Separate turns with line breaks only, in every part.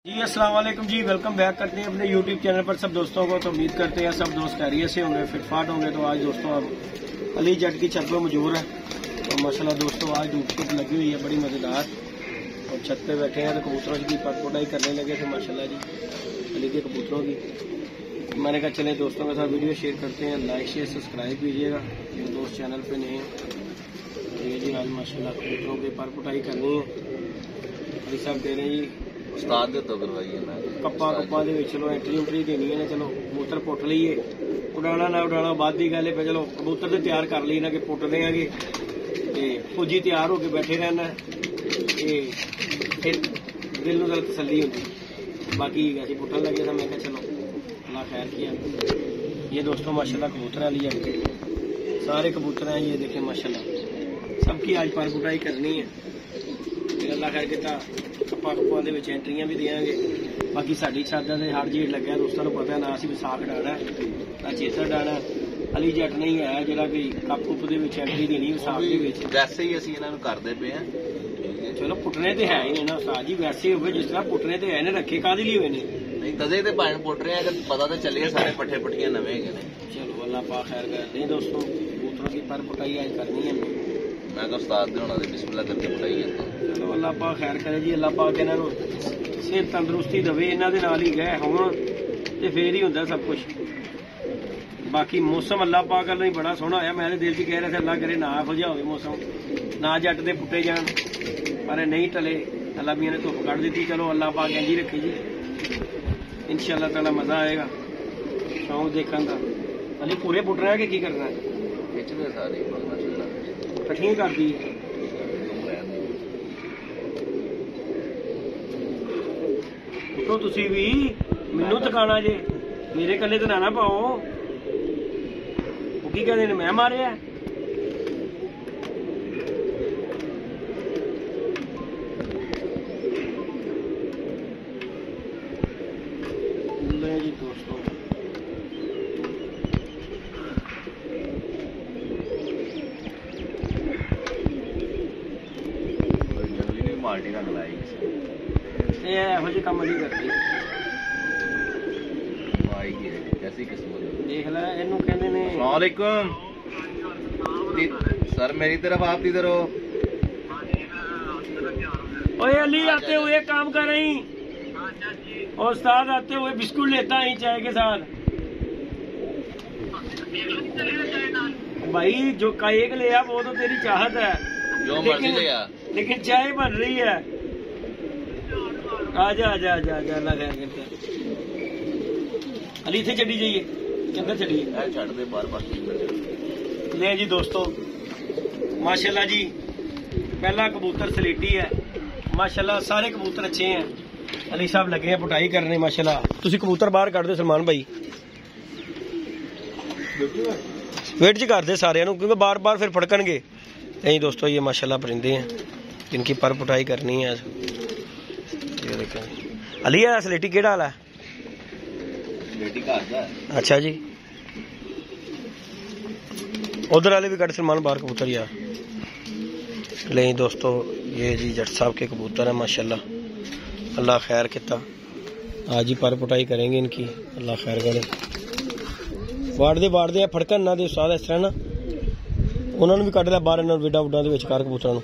जी अस्सलाम वालेकुम जी, welcome back करते हैं अपने यूट्यूब चैनल पर सब दोस्तों को। तो उम्मीद करते हैं सब दोस्त खैरियत से होंगे, फिटफाट होंगे। तो आज दोस्तों अब अली जट की छत पर मौजूद है। तो माशाल्लाह दोस्तों आज धूप छूप लगी हुई है बड़ी मज़ेदार, और छत पे बैठे हैं तो कबूतरों की पटपुटाई करने लगे थे माशाल्लाह जी अली के कबूतरों की। मैंने कहा चले दोस्तों के साथ वीडियो शेयर करते हैं, लाइक शेयर सब्सक्राइब कीजिएगा जो दोस्त चैनल पर नहीं है। ये जी आज माशाल्लाह कबूतरों की पटपुटाई करनी है। अली साहब दे रहे हैं जी
उस्ताद दे तो करवाइए ना
कप्पा कप्पा दे चलो एंट्री देनी है, चलो कबूतर पुट लीए, उड़ाना ना उड़ाना बाद की गल है। चलो कबूतर तो तैयार कर ली ना कि पुट देंगे ते फौजी तैयार होके बैठे रहना, फिर दिल में तसल्ली होती। बाकी ऐसे पुटन लगे था, मैं कहा चलो अल्लाह खैर किया। ये दोस्तों माशाल्लाह कबूतर वाली है, सारे कबूतर हैं ये देखें माशाल्लाह। सबकी आज पर पुटाई करनी है, अल्लाह खैर किया। कप्पा कप्पा एंट्रियां भी देंगे। बाकी साड़ी छत से हर जेठ लग्या, दोस्तों को पता ना असी विसाख डाना ना चेतर डाना। अली जट नहीं है जरा कोई कप कुप एंट्री देनी विसाख के
वैसे ही असं इन्हों करते पे हैं।
चलो पुटने तो है ही ना उस्ताद जी, वैसे हो जिस तरह पुटने तो है ने रखे कादे लिए हुए नहीं
तदे तो भाण पुट रहे हैं, पता तो चलिए सारे पट्ठे पट्टियां नवे है।
चलो अल्लाह पाक खैर कर नहीं दोस्तों, कबूतरों की पर पुटाई आज करनी है।
मैं तो उस्ताद दे होना बिस्मिल्लाह करके पुटाई है।
चलो अल्लाह पाक खैर करे जी, अल्लाह पाक इन्हों सेहत तंदुरुस्ती दवे, इन्हों के नाल ही गए होण ते फिर ही हुंदा सब कुछ। बाकी मौसम अल्लाह पाक अल्लाह बड़ा सोहना होया। मैं दिल च कह रहा था अल्लाह करे ना हो जाए मौसम, ना जट दे पुट्टे जान, पर नहीं टले। अल्लाह मियां ने धुप कढ़ दी। चलो अल्लाह पाक इंज ही रखे जी, इंशाअल्लाह ताला मजा आएगा शौक देखने का। अली पूरे पुट रहा है कि करना है? कठिन कर दी तो तुसी भी मैनू थकाना जे, मेरे कले तो ना पाओ। वो की कहते मैं मारिया जी दोस्तों।
माल्टी रंग लाई
ਇਹੋ ਜਿਹੇ ਕੰਮ ਨਹੀਂ ਕਰਦੀ।
कैसी किस्मत
देख लै ਇਹਨੂੰ ਕਹਿੰਦੇ ਨੇ।
अस्सलामुअलैकुम सर, मेरी तरफ आप इधर हो।
ओए अली आते हुए काम कर रही, और उस्ताद आते हुए बिस्कुट लेता ही चाय के साथ। भाई जो केक लिया वो तो तेरी चाहत है,
जो मर्जी लिया,
लेकिन चाय बन रही है। आजा आजा आजा आजा अल्लाह खैर करता। अली इथे चढ़ी जाइए, अंदर चढ़िए,
छड़ दे बार बार।
ले जी दोस्तों माशाल्लाह जी, पहला कबूतर सलेटी है माशाल्लाह, सारे कबूतर अच्छे हैं। अली साहब लगे हैं पुटाई करने माशाल्लाह। तुसी कबूतर बाहर कढ़ दो सलमान भाई, वेट च कर दे सारे क्योंकि बार बार फिर फड़कणगे नहीं। दोस्तों ये माशाल्लाह परिंदे हैं जिनकी पर पुटाई करनी है। ये देखें अली है सलेटी केड़ा वाला है? अच्छा जी, उधर वाले भी कट सलमान बाहर कबूतर यार। ले दोस्तों ये जी जट साहब के कबूतर है माशाल्लाह, अल्लाह खैर किता। आज ही पर पुटाई करेंगे इनकी, अल्लाह खैर करे। वाड़दे फड़कन ना दे उस्ताद इस तरह ना, उन्होंने भी कढ़ लिया बाहर, इन्होंने विडा वुडा दे विचकार कबूतरों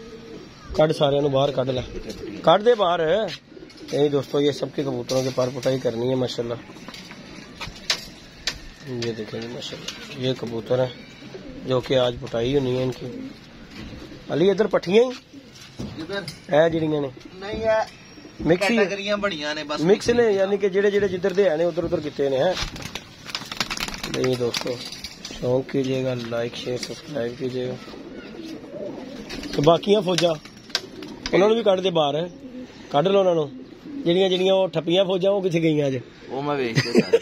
कढ़ सारे बाहर कढ़ ला, कढ़ दे बाहर। यही दोस्तों ये सबके कबूतरों के पर पुटाई करनी है माशाल्लाह। ये देखेंगे माशाल्लाह ये कबूतर है जो कि आज पुटाई होनी है इनकी। अली इधर पट्ठियां ही है जड़ियां ने
नहीं है,
मिक्स ही
बढ़िया ने, बस
मिक्स ने, यानी कि जेड़े जेड़े जिधर दे है उधर उधर किते ने है। नहीं दोस्तों शौक कीजिएगा, लाइक शेयर सब्सक्राइब कीजिएगा। तो बाकियां फौजा उन्होंने भी कढ़ दे बाहर, कढ़ लो उन्होंने ਜਿਹੜੀਆਂ ਜਿਹੜੀਆਂ ਉਹ ਠੱਪੀਆਂ ਫੌਜਾਂ ਉਹ ਕਿੱਥੇ ਗਈਆਂ ਅੱਜ?
ਉਹ ਮੈਂ ਵੇਚ ਦਿੱਤਾ।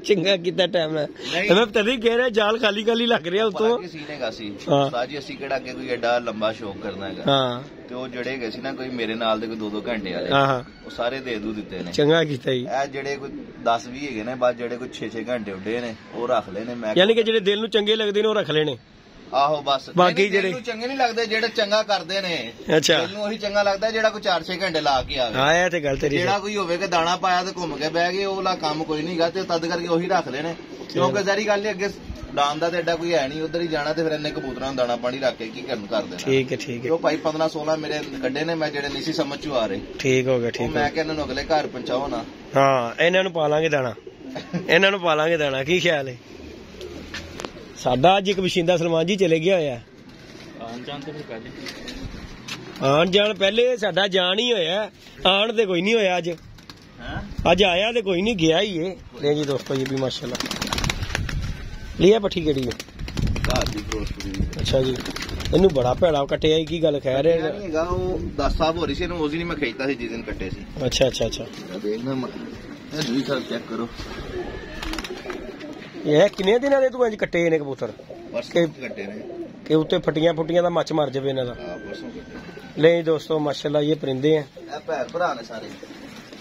ਚੰਗਾ ਕੀਤਾ ਟਾਈਮ ਹੈ, ਮੈਂ ਤਦੇ ਕਹਿ ਰਿਹਾ ਜਾਲ ਖਾਲੀ ਖਾਲੀ ਲੱਗ ਰਿਹਾ ਉਤੋਂ।
ਕਿਸੇ ਨੇ ਗਾ ਸੀ ਉਸਤਾਦ ਜੀ ਅਸੀਂ ਕਿਹੜਾ ਅੱਗੇ ਕੋਈ ਐਡਾ ਲੰਬਾ ਸ਼ੌਕ ਕਰਨਾ ਹੈਗਾ। ਹਾਂ ਤੇ ਉਹ ਜਿਹੜੇ ਗਏ ਸੀ ਨਾ ਕੋਈ ਮੇਰੇ ਨਾਲ ਦੇ ਕੋਈ 2-2 ਘੰਟੇ ਵਾਲੇ, ਉਹ ਸਾਰੇ ਦੇ ਦੂ ਦਿੱਤੇ ਨੇ।
ਚੰਗਾ ਕੀਤਾ ਜੀ।
ਇਹ ਜਿਹੜੇ ਕੋਈ 10-20 ਹੈਗੇ ਨੇ, ਬਾਅਦ ਜਿਹੜੇ ਕੋਈ 6-6 ਘੰਟੇ ਉੱਡੇ ਨੇ ਉਹ ਰੱਖ ਲਏ ਨੇ। ਮੈਂ
ਯਾਨੀ ਕਿ ਜਿਹੜੇ ਦਿਲ ਨੂੰ ਚੰਗੇ ਲੱਗਦੇ ਨੇ ਉਹ ਰੱਖ ਲੈਣੇ।
ਆਹੋ ਬਸ
ਬਾਕੀ ਜਿਹੜੇ
ਚੰਗੇ ਨਹੀਂ ਲੱਗਦੇ, ਜਿਹੜੇ ਚੰਗਾ ਕਰਦੇ ਨੇ।
ਅੱਛਾ,
ਮੈਨੂੰ ਉਹੀ ਚੰਗਾ ਲੱਗਦਾ ਜਿਹੜਾ ਕੋਈ 4-6 ਘੰਟੇ ਲਾ ਕੇ ਆਵੇ।
ਹਾਂ ਇਹ ਤੇ ਗੱਲ ਤੇਰੀ।
ਜਿਹੜਾ ਕੋਈ ਹੋਵੇ ਕਿ ਦਾਣਾ ਪਾਇਆ ਤੇ ਘੁੰਮ ਕੇ ਬਹਿ ਗਏ, ਉਹ ਵਾਲਾ ਕੰਮ ਕੋਈ ਨਹੀਂਗਾ, ਤੇ ਤਦ ਕਰਕੇ ਉਹੀ ਰੱਖਦੇ ਨੇ। ਕਿਉਂਕਿ ਸਾਰੀ ਗੱਲ ਹੀ ਅੱਗੇ ਡਾਨ ਦਾ ਤੇ ਐਡਾ ਕੋਈ ਹੈ ਨਹੀਂ, ਉਧਰ ਹੀ ਜਾਣਾ ਤੇ ਫਿਰ ਇੰਨੇ ਕਬੂਤਰਾਂ ਨੂੰ ਦਾਣਾ ਪਾਣੀ ਰੱਖ ਕੇ ਕੀ ਕਰਨ ਕਰਦੇ ਨੇ। ਠੀਕ ਹੈ ਠੀਕ ਹੈ। ਉਹ ਭਾਈ 15-16 ਮੇਰੇ ਕੱਢੇ ਨੇ ਮੈਂ, ਜਿਹੜੇ ਨਹੀਂ ਸੀ ਸਮਝ ਚੋਂ ਆ ਰਹੇ। ਠੀਕ ਹੋ ਗਿਆ, ਠੀਕ। ਮੈਂ ਕਿਹਾ ਇਹਨਾਂ ਨੂੰ ਅਗਲੇ ਘਰ ਪਹੁੰਚਾਓ ਨਾ। ਹਾਂ ਇਹਨਾਂ ਨੂੰ ਪਾ ਲਾਂਗੇ ਦਾਣਾ, ਇਹਨਾਂ ਨੂੰ ਪਾ ਲਾਂਗੇ ਦਾਣਾ। ਕੀ ਖਿਆਲ ਹੈ? ਸਾਡਾ ਅੱਜ ਇੱਕ ਵਸ਼ਿੰਦਾ ਸਲਮਾਨ ਜੀ ਚਲੇ ਗਿਆ ਹੋਇਆ। ਆਣ ਜਾਣ ਪਹਿਲੇ ਸਾਡਾ ਜਾਣ ਹੀ ਹੋਇਆ, ਆਣ ਤੇ ਕੋਈ ਨਹੀਂ ਹੋਇਆ। ਅੱਜ ਆਇਆ ਤੇ ਕੋਈ ਨਹੀਂ, ਗਿਆ ਹੀ ਏ। ਲੈ ਜੀ ਦੋਸਤੋ, ਇਹ ਵੀ ਮਾਸ਼ਾਅੱਲਾ ਲਿਆ ਪੱਠੀ ਕਿਹੜੀ ਹੈ? ਅੱਛਾ ਜੀ, ਇਹਨੂੰ ਬੜਾ ਭੈੜਾ ਕੱਟਿਆ। ਕੀ ਗੱਲ ਖੈਰ ਹੈ? ਉਹ 10 ਸਾਲ ਹੋ ਰਹੀ ਸੀ ਇਹਨੂੰ, ਉਸ ਦਿਨ ਮੈਂ ਖੇਚਦਾ ਸੀ ਜਿਸ ਦਿਨ ਕੱਟੇ ਸੀ। ਅੱਛਾ ਅੱਛਾ ਅੱਛਾ, ਚੈੱਕ ਕਰੋ। ਇਹ ਕਿੰਨੇ ਦਿਨਾਂ ਦੇ ਤੂੰ ਅੱਜ ਕੱਟੇ ਨੇ ਕਬੂਤਰ? ਕੱਟੇ ਨੇ ਕਿ ਉੱਤੇ ਫਟੀਆਂ ਫੁੱਟੀਆਂ ਦਾ ਮੱਚ ਮਰ ਜਾਵੇ ਇਹਨਾਂ ਦਾ। ਲੈ ਦੋਸਤੋ ਮਾਸ਼ਾਅੱਲਾ, ਇਹ परिंदे हैं, भैन भरा ने सारे।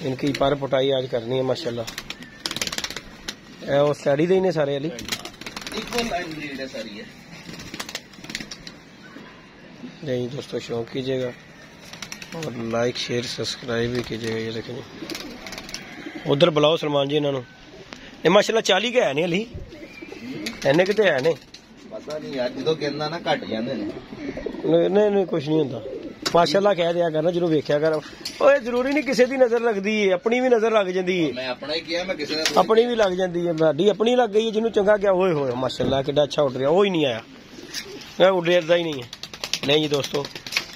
इनकी पर पुटाई आज करनी है माशाल्लाह। वो स्टडी दे ने सारे अली सारी है। नहीं दोस्तों, शौक कीजिएगा और लाइक शेयर सब्सक्राइब भी कीजिएगा। ये देखें, उधर बुलाओ सलमान जी इन्होंने। ये माशाल्लाह 40 के है नहीं अली, इन्ने किते है ने पता नहीं यार, जो कहना ना घट जाते हैं। नहीं नहीं कुछ नहीं होता, माशाल्लाह कह दिया करना, जरूर वेख्या कर। ओए जरूरी नहीं किसी की नजर लगती है, अपनी भी नजर लग जाती है। मैं अपना ही किया, मैं किसी दा अपनी भी लग जाती है। साडी अपनी लग गई है, जिन्होंने चंगा क्या होए होए माशाल्लाह कितना अच्छा उड़ रहा। वो ही नहीं आया, मैं उड़ता ही नहीं है। नहीं जी दोस्तों,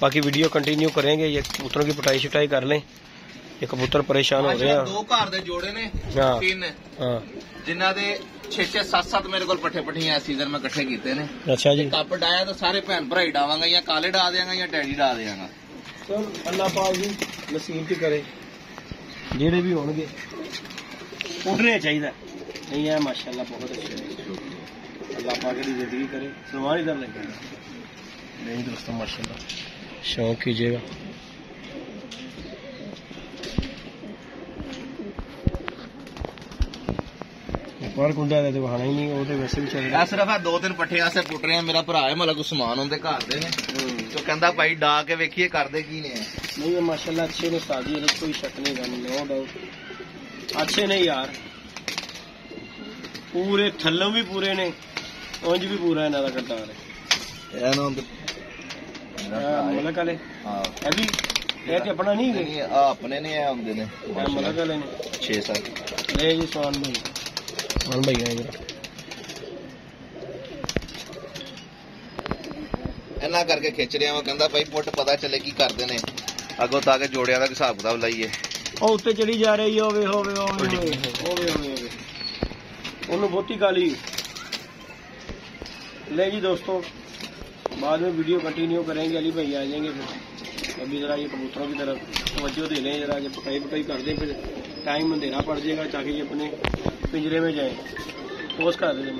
बाकी वीडियो कंटिन्यू करेंगे। ये कबूतरों की पिटाई शिटाई कर लें, ये कबूतर परेशान हो रहे हैं। 2 घर दे जोड़े ने, 3 जिन्ना दे 6-7 मेरे को पट्ठे पट्ठियां सीजन में इकट्ठे कीते ने। अच्छा जी, कप डाया तो सारे भैन भरा ही डावांगा, या काले डा देंगा या डैडी डा देंगा। चल अल्लाह पाक जी नसीब च करे, जेड़े भी होणगे उड़ने चाहिए। नहीं है माशाल्लाह बहुत अच्छे, अल्लाह पाक की जिंदगी करे। सलमान इधर लगे। नहीं दोस्तों माशाल्लाह, शौक कीजिएगा। पर कुंडा दे वहाना ही नहीं, वो तो वैसे भी चल रहा है। सिर्फ 2-3 पट्ठे आसे पुट रहे हैं। मेरा भरा है मतलब उस्मान उनके घर दे ने, तो कहंदा भाई डा के वेखिए करदे की ने। नहीं माशाल्लाह अच्छे ने साजी, ਇਹਦੇ कोई शक नहीं है, नो डाउट अच्छे ने यार, पूरे थल्लों भी पूरे ने, उंज भी पूरा ਇਹਨਾਂ ਦਾ ਕਰਤਾਰ ਹੈ। ਇਹ ਨਾ ਮਲਕ ਵਾਲੇ। ਹਾਂ ਇਹ ਵੀ ਇਹ ਤੇ ਆਪਣਾ ਨਹੀਂ ਹੈ, ਆ ਆਪਣੇ ਨੇ ਆ ਹੁੰਦੇ ਨੇ ਮਲਕ ਵਾਲੇ ਨੇ 6-7। ਲੈ ਜੀ ਸਵਾਨ ਭਾਈ, मान भैया इन्ना करके खिंच रहा वा। कहंदा भाई पुट पता चले की करदे ने, अगों ताके जोड़ियां दा हिसाब किताब लाइए। ओ उत्ते चढ़ी जा रही है, होवे होवे होवे होवे होवे ओनू बहुती गाली। ले जी दोस्तों, बाद में वीडियो कंटिन्यू करेंगे। अली भाई आ जाएंगे, फिर अभी जरा ये कबूतरों की तरफ तवज्जो दे लें, जरा जब पकाई पकाई कर दें, फिर टाइम देना पड़ जाएगा ताकि ये अपने पिंजरे में जाए। पोस्ट कर दें।